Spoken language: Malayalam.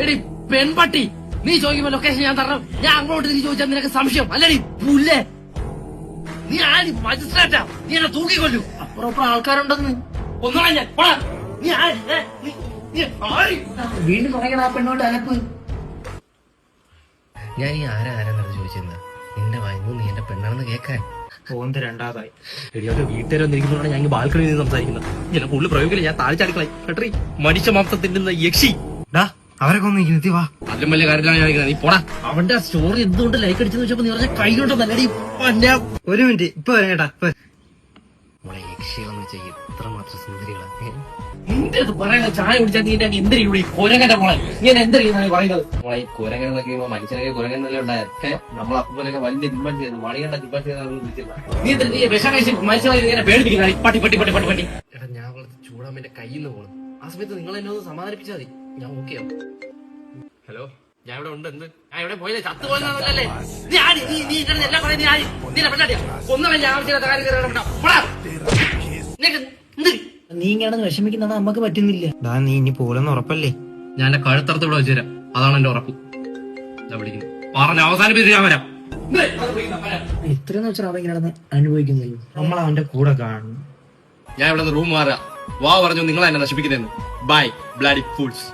എടി പെൺപട്ടി, നീ ചോദിക്കുമ്പോ ലൊക്കേഷൻ ഞാൻ തരണം. ഞാൻ അങ്ങോട്ട് നീ ചോദിച്ചാൽ നിനക്ക് സംശയം അല്ലടി പുല്ലേ. നീ ആര് മജിസ്ട്രേറ്റാ? നീ എന്നെ തൂക്കിക്കൊല്ലു. അപ്പുറം ആൾക്കാരുണ്ടെന്ന് ഒന്നും ഞാൻ നീ വീണ്ടും പറയണ ആ പെണ്ണോട്ട് അലപ്പ്. ഞാൻ ഈ ആരാരെന്നത് ചോദിച്ചിരുന്ന നിന്റെ വായു നീ എന്റെ പെണ്ണാണെന്ന് കേൾക്കാൻ ഓന്ത് രണ്ടാമതായി. എടിയോട്ട് വീട്ടുകാർ വന്നിരിക്കുന്നതാണ് ഞാൻ ബാൽക്കണിയിൽ നിന്ന് സംസാരിക്കുന്നത്. ഇങ്ങനെ കൂടുതൽ പ്രയോഗിക്കില്ല, ഞാൻ താഴ്ചാടിക്കളായി കേട്ടറി. മനുഷ്യ മാംസം തിന്നുന്ന യക്ഷി. അവരൊക്കെ ഒന്ന് വാ. അതിലും വലിയ കാര്യത്തിലാണ് ഞാൻ നീ പോടാ. അവന്റെ സ്റ്റോറി എന്തുകൊണ്ട് ലൈക്ക് അടിച്ചെന്ന് വെച്ചപ്പോ നീ പറഞ്ഞ കൈകൊണ്ടല്ലേ. ഒരു മിനിറ്റ് ഇപ്പൊ വരാം കേട്ടാ. നമ്മളെ യക്ഷികളെന്ന് വെച്ചാൽ എത്രമാത്രം സുന്ദരികളാ. നിന്റെ അത് പറയുന്ന ചായ കുടിച്ചാൽ നീ എന്തിരിക്കും ഈ കുരങ്ങന്റെ മോളെ? നീ എന്തിരിക്കുന്ന പറയുന്നത്? മോളെ ഈ കുരങ്ങൻ എന്നൊക്കെ മനുഷ്യനൊക്കെ കുരങ്ങനല്ലേ ഉണ്ടായൊക്കെ നമ്മളെ അപ്പൂലൊക്കെ വലിയ ഡിമാൻഡ് ചെയ്യുന്നു. മണികണ്ട ഡിമാൻഡ് ചെയ്ത നീ വിഷം കഴിച്ച് മനുഷ്യനെ ഇങ്ങനെ പേടിപ്പിക്കുന്ന പട്ടി പട്ടി പട്ടി പട്ടി പട്ടി. എടാ ഞാൻ വളർത്ത് ചൂടാൻ എന്റെ കയ്യിൽ നിന്ന് പോകണം. ആ സമയത്ത് നിങ്ങൾ എന്നെ ഒന്ന് സമാധാനിപ്പിച്ചാൽ മതി, ഞാൻ ഓക്കെ ആവും. ഹലോ, ഞാൻ ഇവിടെ ഉണ്ട്. എന്ത് ഞാൻ ഇവിടെ പോയത് ചത്തു പോയെന്നല്ലേ? നീ എല്ലാം പറയുന്നത് നീ പെണ്ണാട്ടിയാ ഒന്നും ഞാൻ ആവശ്യമില്ലാത്ത കാര്യം. നീ ഇങ്ങനെ വിഷമിക്കുന്നതാണ് നമുക്ക് പറ്റുന്നില്ല. നീ ഇനി പോലെന്ന് ഉറപ്പല്ലേ? ഞാൻ എന്റെ കഴുത്തറത്ത് ഇവിടെ വെച്ചുതരാം, അതാണ് എന്റെ ഉറപ്പ്. ഞാൻ വിളിക്കുന്നു പറഞ്ഞ അവസാനിപ്പിച്ച് ഞാൻ വരാം. എത്രയെന്ന് വെച്ചാൽ അവൻ ഇങ്ങനെ അനുഭവിക്കുന്നില്ല. നമ്മൾ അവന്റെ കൂടെ കാണും. ഞാൻ ഇവിടെ നിന്ന് റൂം മാറാം. വാ പറഞ്ഞു നിങ്ങൾ എന്നെ നശിപ്പിക്കുന്നതെന്ന്. By bloody fools.